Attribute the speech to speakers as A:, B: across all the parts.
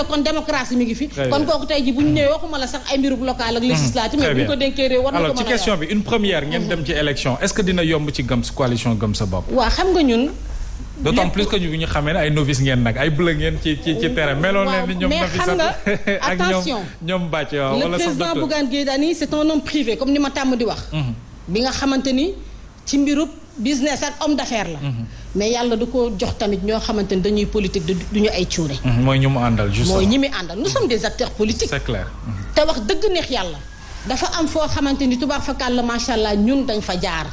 A: kon démocratie mi ngi fi. kon kooku tey ji bu ñu ñëwee waxuma la sax ay mbirub local ak législative mais bu ñu ko dénkee réew war na ko mën a
B: alors ci question bi une première ngeen dem ci élection est-ce que dina yomb ci gëm coalition gëm sa bopp.
A: waaw xam nga ñun.
B: d'autant plus que ñu xamee ne ay novice ngeen nag ay bleu ngeen ci terrain. meloon leen ni ñoom Nafissatou ak ñoom Bathie wala
A: le président Bougane Gueye Dany c'est un homme privé comme ni ma tàmm di wax. bi nga xamante ni ci mbirub business ak homme d'affaires la. mais yàlla du ko jox tamit ñoo xamante ni dañuy politique du ñu ay cuune.
B: mooy ñu mu àndal justement
A: mooy ñi mu àndal nous sommes des acteurs politiques.
B: c'est clair.
A: te wax dëgg neex yàlla dafa am foo xamante ni tubaab fakal la macha allah ñun dañ fa jaar.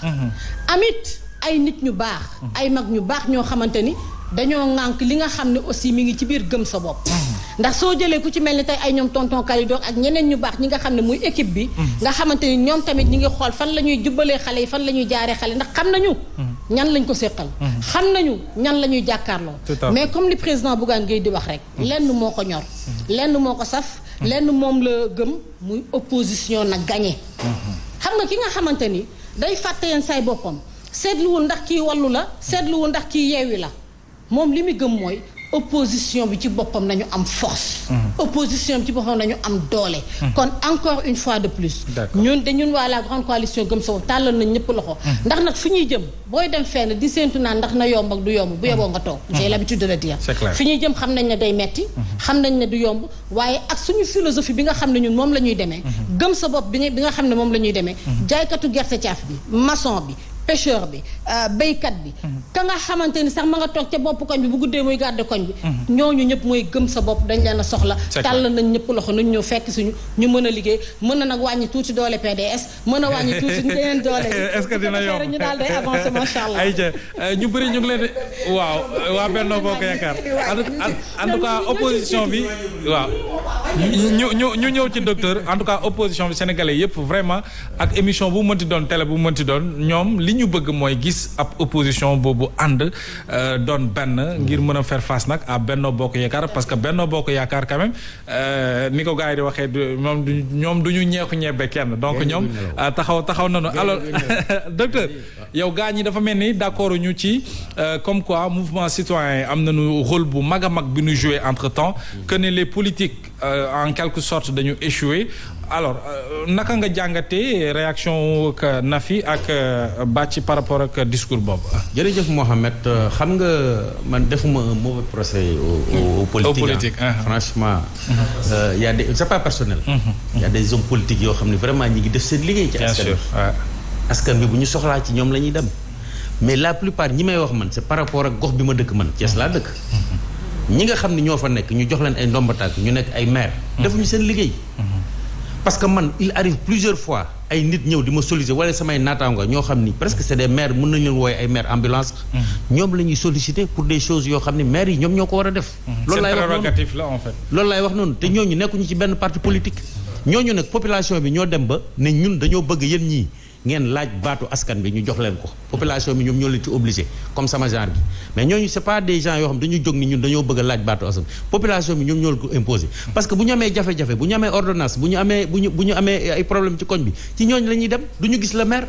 A: amit ay nit ñu baax. ay mag ñu baax ñoo xamante ni dañoo ŋànk li nga xam ne aussi mi ngi ci biir gëm sa bopp. ndax soo jëlee ku ci mel ni tey ay ñoom tonton Kalidor ak ñeneen ñu baax ñi nga xam ne muy équipe bi. nga xamante ni ñoom tamit ñi ngi xool fan la ñuy jubbalee xale yi fan la ñuy jaaree xale ndax xam nañu. ñan lañ ko séqal. xam nañu ñan la ñuy jàkkaarloo. mais comme li président Bougane Gueye di wax rek. lenn moo ko ñor. lenn moo ko saf. lenn moom la gëm muy opposition na gagné. xam nga ki nga xamante ni day fàtte yenn say boppam seetluwul ndax kii wallu la seetluwul ndax kii yeewi la moom li mu gëm mooy. opposition bi ci boppam nañu am force. opposition bi ci boppam nañu am doole. kon encore une fois de plus. ñun waa la grande coalition gëm sa bopp tàllal nañ ñëpp loxo. ndax nag fi ñuy jëm booy dem fenn di séentu naan ndax na yomb ak du yomb bu yeboo nga toog. j'ai l'habitude de le dire. fi ñuy jëm xam nañ ne day metti xam nañ ne du yomb waaye ak suñu philosophie bi nga xam ne ñun moom la ñuy demee. gëm sa bopp bi nga xam ne moom la ñuy demee. jaaykatu gerte caaf bi maçon bi. pêcheur bi béykat bi ka nga xamante ni sax ma nga toog ca bopp koñ bi bu guddee muy garde koñ bi ñooñu ñëpp mooy gëm sa bopp dañ leen a soxla tàll nañ ñëpp loxo nañ ñëw fekk suñu ñu mën a liggéey mën na nag wàññi tuuti doole PDS mën a wàññi tuuti ñeneen doole
B: est-ce que dina yomb
A: ñu daal day avancer macha allah
B: ayca ñu bëri ñu ngi leen waaw waa Benno Bokk Yaakaar en tout cas opposition bi waaw ñu ñëw ci docteur en tout cas opposition bi sénégalais yëpp vraiment ak émission bu mënti doon télé bu mënti doon ñoom li ñu bëgg mooy gis ab opposition boobu ànd doon benn ngir mën a faire face nag à Benno Bokk Yaakaar parce que Benno Bokk Yaakaar quand même ni ko gars yi di waxee ñoom du ñu ñeexu ñebe kenn donc ñoom taxaw nañu alors docteur yow gars ñi dafa mel ni d'accord ñu ci comme quoi mouvement citoyen am nañu rôle bu mag a mag bi ñu joué entre temps que ne les politiques en quelque sorte dañu échoué alors naka nga jàngatee réaction ak Nafi ak Bathie par rapport ak discours boobu.
C: jërëjëf Mohamed xam nga man defuma un mauvais procès au politique. Franchement. Y a des c'est pas personnel. Y a des hommes politiques yoo xam ne vraiment ñi ngi def seen liggéey. ci askan bi askan bi bu ñu soxlaa ci ñoom la ñuy dem. mais la plupart ñi may wax man c'est par rapport ak gox bi ma dëkk man Thiès laa dëkk. ñi nga xam ne ñoo fa nekk ñu jox leen ay ndomba tànk ñu nekk ay maire. defuñu seen liggéey. parce que man il arrive plusieurs fois ay nit ñëw di ma solliciter wala samay naataango ñoo xam ni presque c'est des maires mën nañu leen wooye ay maires ambulance. ñoom la ñuy solliciter pour des choses yoo xam ne maires yi ñoom ñoo ko war a def. loolu laay wax
B: prérogative la en fait.
C: loolu laay wax noonu te ñooñu nekkuñu ci benn parti politique. ñooñu nag population bi ñoo dem ba ne ñun dañoo bëgg yéen ñii ngeen laaj baatu askan bi ñu jox leen ko population bi ñoom ñoo leen ci obligé comme sama genre gi mais ñooñu c'est pas des gens yoo xam dañuy jóg ni ñun dañoo bëgg a laaj baatu askan population bi ñoom ñoo leen ko imposé parce que bu ñu amee jafe-jafe bu ñu amee ordonnance bu ñu amee ay problème ci koñ bi ci ñooñu la ñuy dem du ñu gis le maire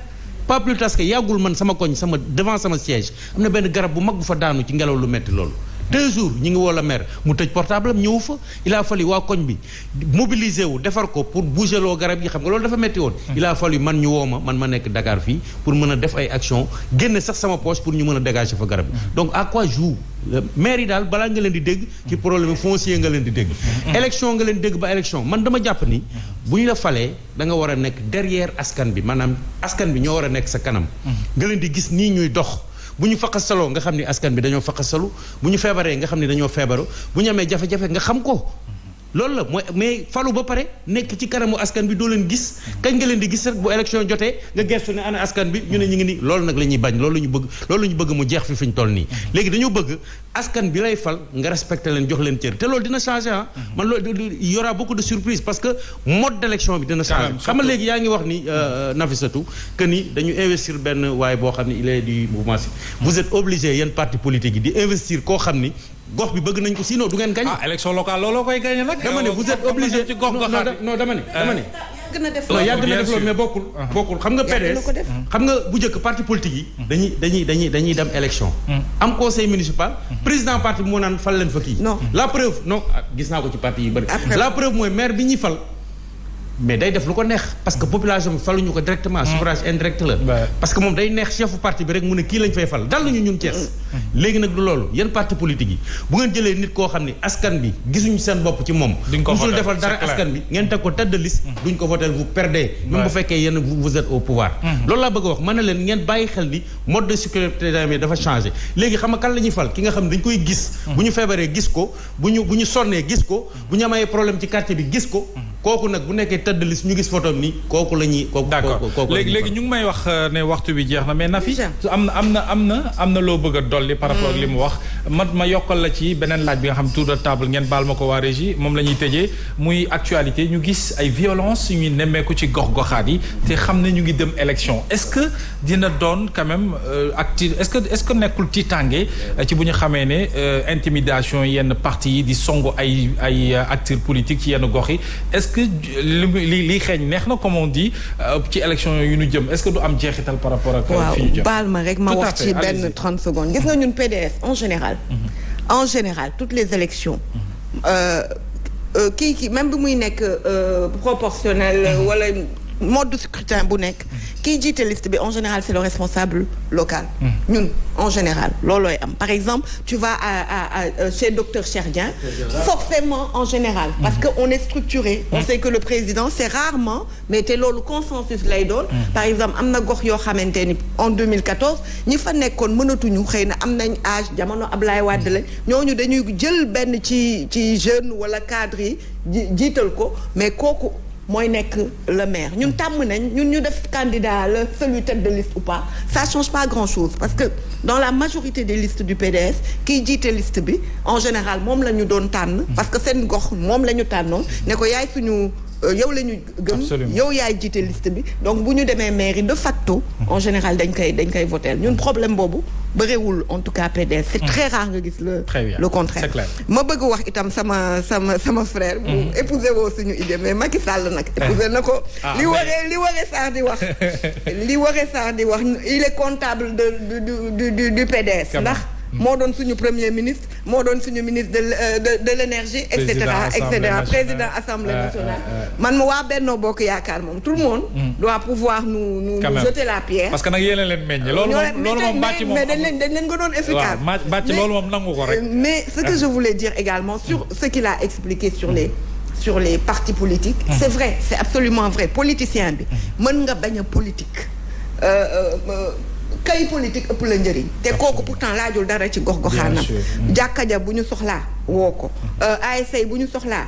C: pas plus tard que yàggul man sama koñ sama devant sama siège am na benn garab bu mag bu fa daanu ci ngelaw lu metti loolu 2 jours ñi ngi woo la maire mu tëj portable am ñëwu fa il a fallu waa koñ bi mobiliser wu defar ko pour bouger loo garab yi xam nga loolu dafa metti woon il a fallu man ñu woo ma nekk Dakar fii pour mën a def ay action génne sax sama poche pour ñu mën a dégager fa garab yi donc à quoi joue maire yi daal balaa nga leen di dégg ci problème foncier nga leen di dégg élection nga leen di dégg ba élection man dama jàpp ni bu ñu la falee da nga war a nekk derrière askan bi maanaam askan bi ñoo war a nekk sa kanam nga leen di gis nii ñuy dox bu ñu faqasaloo nga xam ni askan bi dañoo faqasalu bu ñu feebaree nga xam ni dañoo feebaru bu ñu amee jafe-jafe nga xam ko loolu la mooy mais falu ba pare nekk ci kanamu askan bi doo leen gis kañ nga leen di gis rek bu élection jotee nga gestu ne ana askan bi ñu ne ñu ngi nii loolu nag la ñuy bañ loolu la ñu bëgg mu jeex fi ñu toll nii léegi dañoo bëgg askan bi lay fal nga respecté leen jox leen cër te loolu dina changer ah man loolu y aura beaucoup de surprises parce que mode d'élection bi dina changer xam nga léegi yaa ngi wax ni Nafissatou que ni dañu investir benn waaye boo xam ni il est du mouvement si vous êtes obligé yéen parti politique yi di investir koo xam ni gox bi bëgg nañ ko sinon du ngeen gagné.
B: élection locale looloo koy gagné nag.
C: dama ne vous êtes obligé non dama ne
D: yàgg na def
C: non yàgg na
B: bien
C: def loolu
B: sûr.
C: mais bokkul xam nga PDS xam nga bu njëkk parti politique yi dañuy dem élection am conseil municipal président parti bi moo naan fal leen fa kii
D: Non.
C: la preuve non gis naa ko ci parti yu bëri la preuve mooy maire bi ñuy fal mais day def lu ko neex parce que population bi faluñu ko directement suffrage indirect la parce que moom day neex chefu parti bi rek mu ne kii lañ fay fal dal nañu ñun Thiès léegi nag du loolu yéen parti politique yi bu ngeen jëlee nit koo xam ne askan bi gisuñu seen bopp ci moom musul defal dara askan bi ngeen teg ko tête de liste duñ ko voter vous perdez même bu fekkee yéen vous êtes au pouvoir loolu laa bëgg a wax mën na leen ngeen bàyyi xel ni mode de sécurité dafa changé léegi xam nga kan la ñuy fal ki nga xam ne dañ koy gis bu ñu feebaree gis ko bu ñu sonnee gis ko bu ñu amee problème ci quartier bi gis ko kooku nag bu nekkee tête de liste ñu gis photo ni kooku la ñuy kooku
B: d'accord léegi ñu ngi may wax ne waxtu bi jeex na mais Nafi am na loo bëgg a dolli par rapport ak li mu wax ma yokkal la ci beneen laaj bi nga xam tour de table ngeen baal ma ko waa régie moom la ñuy tëjee muy actualité ñu gis ay violence ñuy nemmeeku ci gox-goxaat yi te xam ne ñu ngi dem élection est-ce que dina doon quand même est-ce que nekkul tiitange ci bu ñu xamee ne intimidation yenn parti yi di songu ay acteurs politiques ci yenn gox yi est-ce que li xeeñ neex na comme on dit ci élection yu ñu jëm est-ce que du am jeexital par rapport ak fi ñu jëm
D: baal ma rek ma wax ci benn 30 secondes gis nga ñun PDS en général toutes les élections kii même bi muy nekk proportionnel wala mode de scrutin bu nekk kiy jiite liste bi en général c'est le responsable local ñun en général loolooy am par exemple tu vas à chez docteur Cheikh Dieng forcément en général parce que on est structuré on sait que le président c'est rarement mais te loolu consensus lay doon par exemple am na gox yoo xamante ni en 2014 ñi fa nekkoon mënatuñu xëy na am nañ âge jamono Ablaye Wade la ñooñu dañuy jël benn ci jeune wala cadre yi jiital ko mais kooku mooy nekk le maire ñun tàmm nañ ñun ñu def candidat la celui tête de liste ou pas ça change pas grand-chose parce que dans la majorité des listes du PDS kiy jiite liste bi en général moom la ñu doon tànn parce que seen gox moom la ñu tànnoon ne ko yaay suñu yow la ñu gëm yow yaay jiite liste bi donc bu ñu demee mairie de facto en général dañ koy voter ñun problème boobu bëriwul en tout cas PDS c'est très rare nga gis le contraire ma bëgg wax itam sama frère bu épousé woo suñu idée mais Macky Sall nag épousé na ko li waree sax di wax il est comptable du PDS ndax moo doon suñu premier ministre moo doon suñu ministre de l'énergie et cetera président assemblée nationale man waa Benno Bokk Yaakaar moom tout le monde doit pouvoir nous jeter la pierre
B: parce que nag yéen leen meññ loolu moom bàcc moom
D: mais dañ leen ko doon efficace
B: bàcc loolu moom nangu ko rek
D: mais ce que je voulais dire également sur ce qu'il a expliqué sur les partis politiques c'est vrai c'est absolument vrai politicien bi mën nga bañ a politique kay politique ëpp la njëriñ te kooku pourtant laajul dara ci gox goxaanam jàkka ja bu ñu soxlaa woo ko ASC bu ñu soxlaa